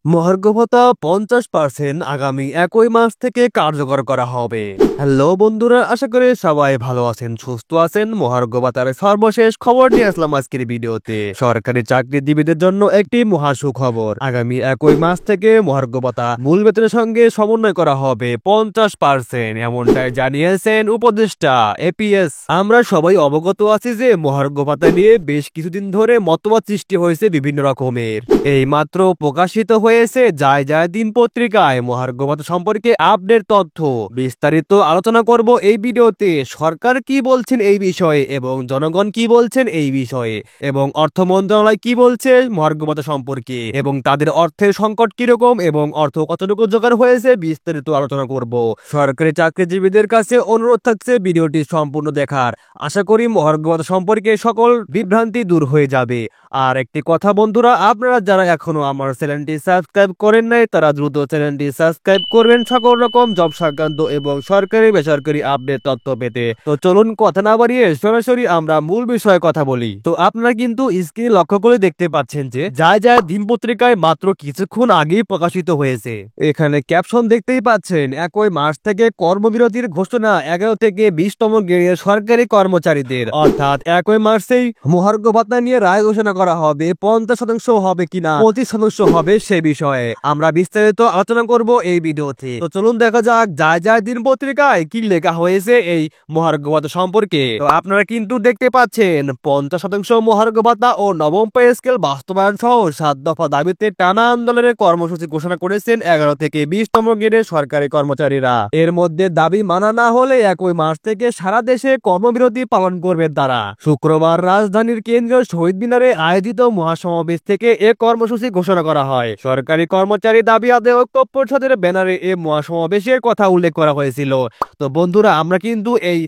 মহার্ঘ ভাতা 50% আগামী 1 মাস থেকে কার্যকর করা হবে। হ্যালো বন্ধুরা, আশা করি সবাই ভালো আছেন, সুস্থ আছেন। মহার্ঘ ভাতার সর্বশেষ খবর নিয়ে আসলাম আজকের ভিডিওতে। সরকারি চাকরিজীবীদের জন্য একটি মহা সুখবর। আগামী 1 মাস থেকে মহার্ঘ ভাতা মূল বেতনের সঙ্গে সমন্বয় করা হবে 50%, এমনটাই জানিয়েছেন উপদেষ্টা এপিএস। আমরা সবাই অবগত আছি যে মহার্ঘ ভাতা নিয়ে বেশ কিছুদিন ধরে মতবাদ সৃষ্টি হয়েছে বিভিন্ন রকমের। এই মাত্র প্রকাশিত হয়েছে যায় যায় দিন পত্রিকায় মহার্ঘ ভাতা সম্পর্কে আপডেট তথ্য। বিস্তারিত আলোচনা করব এই ভিডিওতে। সরকার কি বলছেন এই বিষয়ে এবং জনগণ কি বলছেন এই বিষয়ে, এবং অর্থ মন্ত্রণালয় কি বলছে মহার্ঘ ভাতা সম্পর্কে, এবং তাদের অর্থের সংকট কিরকম এবং অর্থ কতটুকু জোগাড় হয়েছে, বিস্তারিত আলোচনা করব। সরকারি চাকরিজীবীদের কাছে অনুরোধ থাকছে ভিডিওটি সম্পূর্ণ দেখার। আশা করি মহার্ঘ ভাতা সম্পর্কে সকল বিভ্রান্তি দূর হয়ে যাবে। আর একটি কথা বন্ধুরা, আপনারা যারা এখনো আমার চ্যানেলটি সাবস্ক্রাইব করেন নাই তারা দ্রুত চ্যানেলটি সাবস্ক্রাইব করবেন সকল রকম জব সংক্রান্ত এবং সরকারি বেসরকারি আপডেট তথ্য পেতে। তো চলুন কথা না বাড়িয়ে সরাসরি আমরা মূল বিষয়ে কথা বলি। তো আপনারা কিন্তু স্ক্রিনে লক্ষ্য করে দেখতে পাচ্ছেন যে যায় যায় দিন পত্রিকায় মাত্র কিছুক্ষণ আগেই প্রকাশিত হয়েছে। এখানে ক্যাপশন দেখতেই পাচ্ছেন, 1 মার্চ থেকে কর্মবিরতির ঘোষণা 11 থেকে 20তম গ্রেডের সরকারি কর্মচারীদের, অর্থাৎ 1 মার্চেই মহার্ঘ ভাতা নিয়ে রায় ঘোষণা করা হবে। 50% হবে কিনা 25% হবে সে বিষয়ে আমরা বিস্তারিত আলোচনা করব এই ভিডিওতে। তো চলুন দেখা যাক যায় যায় দিন পত্রিকায় কি লেখা হয়েছে এই মহার্ঘ ভাতা সম্পর্কে। তো আপনারা কিন্তু দেখতে পাচ্ছেন 50% মহার্ঘ ভাতা ও নবম পে স্কেল বাস্তবায়ন সহ 7 দফা দাবিতে টানা আন্দোলনের কর্মসূচি ঘোষণা করেছেন 11 থেকে 20তম গ্রেডের সরকারি কর্মচারীরা। এর মধ্যে দাবি মানা না হলে 1 মার্চ থেকে সারা দেশে কর্মবিরতি পালন করবে তারা। শুক্রবার রাজধানীর কেন্দ্রীয় শহীদ মিনারে আয়োজিত মহাসমাবেশ থেকে এ কর্মসূচি ঘোষণা করা হয়। সরকারি কর্মচারী দাবি আদায় ঐক্য পরিষদের ব্যানারে এ মহাসমাবেশের কথা উল্লেখ করা হয়েছিল। তো বন্ধুরা, আমরা কিন্তু এই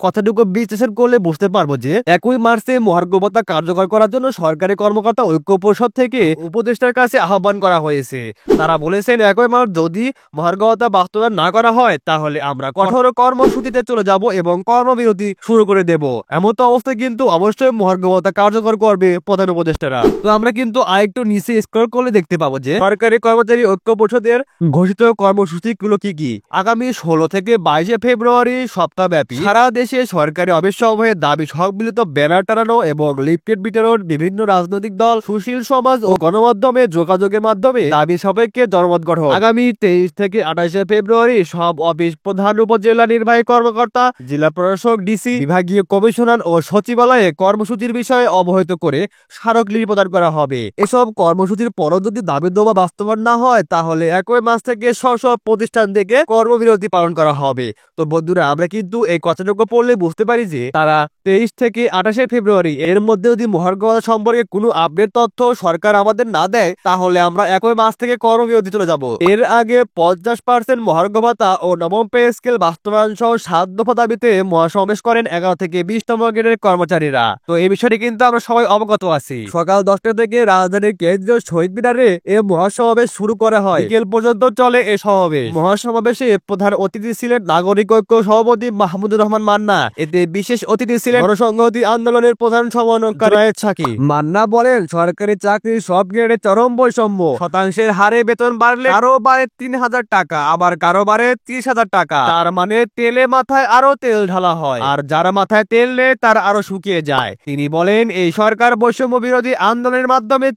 কথাটুকু বিশ্লেষণ করলে বুঝতে পারবো যে 1 মার্চে মহার্ঘ ভাতা কার্যকর করার জন্য সরকারি কর্মকর্তা ঐক্য পরিষদ থেকে উপদেষ্টার কাছে আহ্বান করা হয়েছে। তারা বলেছেন 1 মার্চ যদি মহার্ঘ ভাতা বাস্তবায়ন না করা হয় তাহলে আমরা কঠোর কর্মসূচিতে চলে যাব এবং কর্মবিরতি শুরু করে দেব। এমন তো অবস্থায় কিন্তু অবশ্যই মহার্ঘ ভাতা কার্যকর করবে প্রধান উপদেষ্টারা। তো আমরা কিন্তু আরেকটু নিচে স্ক্রল করলে দেখতে পাবো যে সরকারি কর্মচারী ঐক্য পরিষদের ঘোষিত কর্মসূচি গুলো কি কি। আগামী 16 থেকে 22 ফেব্রুয়ারি সপ্তাহব্যাপী সারা দেশে সরকারি অফিস সমূহে দাবি সম্মিলিত ব্যানার টানানো এবং লিফলেট বিতরণ, বিভিন্ন রাজনৈতিক দল, সুশীল সমাজ ও গণমাধ্যমে যোগাযোগের মাধ্যমে দাবি সাপেক্ষে জনমত গঠন। আগামী 23 থেকে 28 ফেব্রুয়ারি সব অফিস প্রধান, উপজেলা নির্বাহী কর্মকর্তা, জেলা প্রশাসক, ডিসি, বিভাগীয় কমিশনার ও সচিবালয়ে কর্মসূচির বিষয়ে অবহিত করে স্মারকলিপি প্রদান করা হবে। এসব কর্মসূচির পরও যদি দাবি দেওয়া বাস্তবায়ন না হয় তাহলে 1 মাস থেকে সব প্রতিষ্ঠান থেকে কর্মবিরতি পালন করা হবে। তো বন্ধুরা, আমরা কিন্তু এই কথাটুকু পড়লে বুঝতে পারি যে তারা 23 থেকে 28 ফেব্রুয়ারি এর মধ্যে যদি মহার্ঘ ভাতা সম্পর্কে কোনো আপডেট তথ্য সরকার আমাদের না দেয় তাহলে আমরা 1 মাস থেকে কর্মবিরতি চলে যাব। এর আগে 50% মহার্ঘ ভাতা ও নবম পে স্কেল বাস্তবায়ন সহ 7 দফা দাবিতে মহাসমাবেশ করেন 11 থেকে 20তম গ্রেডের কর্মচারীরা। তো এই বিষয়টি কিন্তু আমরা সবাই অবগত আছি। সকাল 10টা থেকে রাজধানীর কেন্দ্রীয় শহীদ মিনারে এ মহাসমাবেশ শুরু করা হয়। বিকেল পর্যন্ত চলে এ সমাবেশ। মহাসমাবেশে প্রধান অতিথি ছিলেন নাগরিক ঐক্য সভাপতি মাহমুদুর রহমান মান্না। এতে বিশেষ অতিথি ছিলেন গণসংহতি আন্দোলনের প্রধান সমন্বয়কারী রায়েত সাকি। মান্না বলেন, সরকারি চাকরির সব গ্রেডে চরম বৈষম্য। শতাংশের হারে বেতন বাড়লে কারো বাড়ে 3000 টাকা, আবার কারো বাড়ে 30,000 টাকা। তার মানে তেলে মাথায় আরো তেল ঢালা হয়, আর যারা মাথায় তেল নেয় তার আরো শুকিয়ে যায়। তিনি বলেন, এই সরকার বৈষম্য বিরোধী আন্দোলনের মাধ্যমে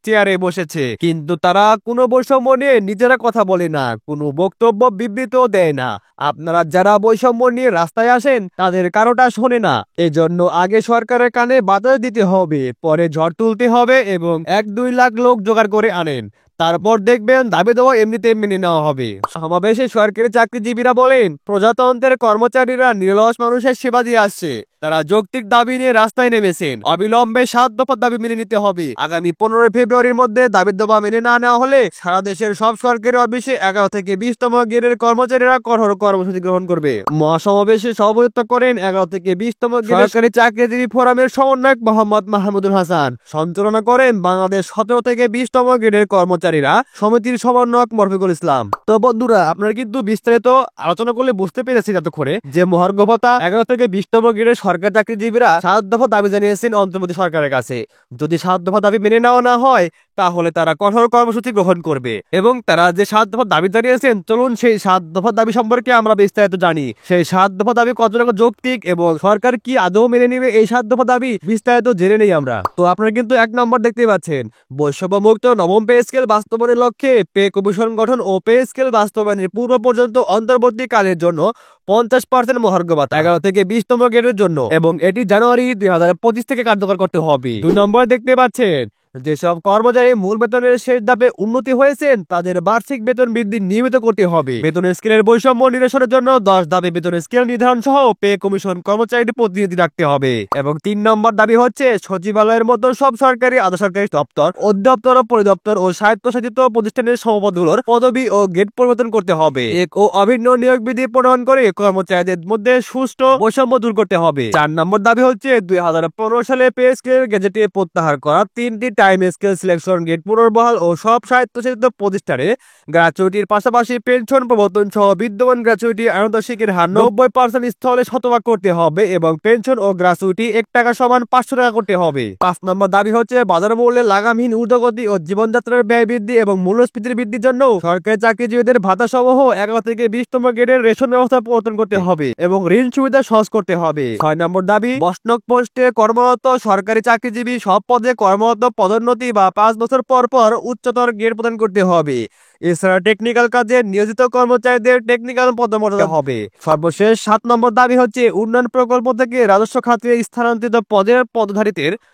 চেয়ারে বসেছে, কিন্তু তারা কোনো বৈষম্য নিয়ে নিজেরা কথা বলে না, কোনো বক্তব্য বিবৃত দেয় না। আপনারা যারা বৈষম্য নিয়ে রাস্তায় আসেন তাদের কারোটা শোনে না। এজন্য আগে সরকারের কানে বাতাস দিতে হবে, পরে ঝড় তুলতে হবে এবং 1-2 লাখ লোক জোগাড় করে আনেন, তারপর দেখবেন দাবি দেওয়া এমনিতে মেনে নেওয়া হবে। সমাবেশে সরকারি চাকরিজীবীরা বলেন, প্রজাতন্ত্রের কর্মচারীরা নিরলস মানুষের সেবা দিয়ে আসছে। তারা যৌক্তিক দাবি নিয়ে রাস্তায় নেমেছেন। অবিলম্বে 7 দফা দাবি মেনে নিতে হবে। আগামী 15 ফেব্রুয়ারির মধ্যে দাবি দেওয়া মেনে না নেওয়া হলে সারা দেশের সব সরকারি অফিসে 11 থেকে 20তম গ্রেডের কর্মচারীরা কঠোর কর্মসূচি গ্রহণ করবে। মহাসমাবেশে সভাপতিত্ব করেন 11 থেকে 20তম সরকারি চাকরিজীবী ফোরামের সমন্বয়ক মোহাম্মদ মাহমুদুল হাসান। সঞ্চালনা করেন বাংলাদেশ 17 থেকে 20তম গ্রেডের কর্মচারীরা সমিতির সমন্বয়ক মরফিকুল ইসলাম। তো বন্ধুরা, আপনারা কিন্তু বিস্তারিত আলোচনা করলে বুঝতে পেরেছেন এতক্ষণে যে মহার্ঘ ভাতা 11 থেকে 20তম গ্রেডের সরকারি চাকরিজীবীরা 7 দফা দাবি জানিয়েছেন অন্তর্বর্তী সরকারের কাছে। যদি 7 দফা দাবি মেনে নেওয়া না হয় তাহলে তারা কঠোর কর্মসূচি গ্রহণ করবে। এবং তারা যে 7 দফা দাবি জানিয়েছেন, চলুন সেই 7 দফা দাবি সম্পর্কে আমরা বিস্তারিত জানি। সেই 7 দফা দাবি কতটা যৌক্তিক এবং সরকার কি আদৌ মেনে নেবে এই 7 দফা দাবি, বিস্তারিত জেনে নেই আমরা। তো আপনারা কিন্তু 1 নম্বর দেখতে পাচ্ছেন, বৈষম্যমুক্ত নবম পে স্কেল বাস্তবায়নের লক্ষ্যে পে কমিশন গঠন ও পে স্কেল বাস্তবায়নের পূর্ব পর্যন্ত অন্তর্বর্তীকালের জন্য 50% মহার্ঘ ভাতা 11 থেকে 20তম গ্রেডের জন্য, এবং এটি জানুয়ারি 2025 থেকে কার্যকর করতে হবে। 2 নম্বর দেখতে পাচ্ছেন, যেসব কর্মচারী মূল বেতনের শেষ ধাপে উন্নতি হয়েছেন তাদের বার্ষিক বেতন বৃদ্ধি নিয়মিত করতে হবে। বেতনের স্কেলের বৈষম্য নিরসনের জন্য 10 ধাপে বেতনের স্কেল নির্ধারণ সহ পে কমিশন কর্মচারীদের প্রতিনিধি রাখতে হবে। এবং 3 নম্বর দাবি হচ্ছে, সচিবালয়ের মতো সব সরকারি আধা সরকারি দপ্তর, অধিদপ্তর, পরিদপ্তর ও স্বায়ত্তশাসিত প্রতিষ্ঠানের সমপদগুলোর পদবি ও গ্রেড পরিবর্তন করতে হবে। এক ও অভিন্ন নিয়োগ বিধি প্রণয়ন করে কর্মচারীদের মধ্যে সুষ্ঠু বৈষম্য দূর করতে হবে। 4 নম্বর দাবি হচ্ছে, 2015 সালে পে স্কেল গেজেটে প্রত্যাহার করা 3টি টাইম স্কেল সিলেকশন গেট পুনর্বহাল ও সব স্বায়ত্তশাসিত প্রতিষ্ঠানে গ্র্যাচুইটির পাশাপাশি পেনশন প্রবর্তন সহ বিদ্যমান গ্র্যাচুইটি আনুদাসিকের হার 90% স্থলে শতভাগ করতে হবে এবং পেনশন ও গ্র্যাচুইটি 1 টাকা সমান 500 টাকা করতে হবে। 5 নম্বর দাবি হচ্ছে, বাজার মূল্যে লাগামহীন ঊর্ধ্বগতি ও জীবনযাত্রার ব্যয় বৃদ্ধি এবং মূল্যস্ফীতির বৃদ্ধির জন্য সরকারি চাকরিজীবীদের ভাতা সমূহ 11 থেকে 20তম গ্রেডের রেশন ব্যবস্থা প্রবর্তন করতে হবে এবং ঋণ সুবিধা সহজ করতে হবে। 6 নম্বর দাবি, বসনক পোস্টে কর্মরত সরকারি চাকরিজীবী সব পদে কর্মরত পদোন্নতি বা 5 বছর পর পর উচ্চতর গ্রেড প্রদান করতে হবে। এছাড়া টেকনিক্যাল কাজে নিয়োজিত কর্মচারীদের টেকনিক্যাল পদমর্যাদা হবে। সর্বশেষ 7 নম্বর দাবি হচ্ছে, উন্নয়ন প্রকল্প থেকে রাজস্ব খাতে স্থানান্তরিত পদের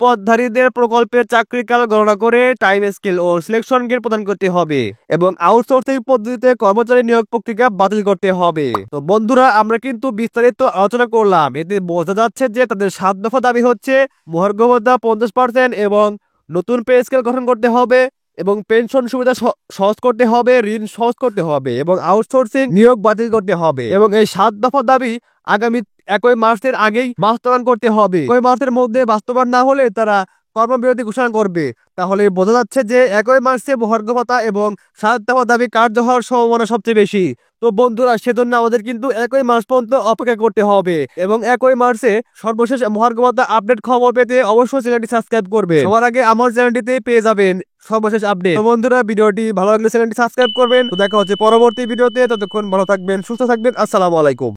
পদধারীদের প্রকল্পের চাকরিকাল গণনা করে টাইম স্কেল ও সিলেকশন গ্রেড প্রদান করতে হবে এবং আউটসোর্সিং পদ্ধতিতে কর্মচারী নিয়োগ প্রক্রিয়া বাতিল করতে হবে। তো বন্ধুরা, আমরা কিন্তু বিস্তারিত আলোচনা করলাম। এতে বোঝা যাচ্ছে যে তাদের 7 দফা দাবি হচ্ছে, মহার্ঘ ভাতা 50% এবং নতুন পে স্কেল গঠন করতে হবে এবং পেনশন সুবিধা সহজ করতে হবে, ঋণ সহজ করতে হবে এবং আউটসোর্সিং নিয়োগ বাতিল করতে হবে। এবং এই 7 দফা দাবি আগামী 1 মার্চের আগেই বাস্তবায়ন করতে হবে। 1 মার্চের মধ্যে বাস্তবায়ন না হলে তারা কর্মবিরতি ঘোষণা করবে। তাহলে বোঝা যাচ্ছে যে 1 মার্চে মহার্ঘ ভাতা এবং 7 দফা দাবি কার্য হওয়ার সম্ভাবনা সবচেয়ে বেশি। তো বন্ধুরা, সেজন্য আমাদের কিন্তু 1 মার্চ পর্যন্ত অপেক্ষা করতে হবে এবং 1 মার্চে সর্বশেষ মহার্ঘ ভাতা আপডেট খবর পেতে অবশ্যই চ্যানেলটি সাবস্ক্রাইব করবে। সবার আগে আমার চ্যানেলটিতে পেয়ে যাবেন সর্বশেষ আপডেট। তো বন্ধুরা, ভিডিওটি ভালো লাগলে চ্যানেলটি সাবস্ক্রাইব করবেন। তো দেখা হচ্ছে পরবর্তী ভিডিওতে। ততক্ষণ ভালো থাকবেন, সুস্থ থাকবেন। আসসালামু আলাইকুম।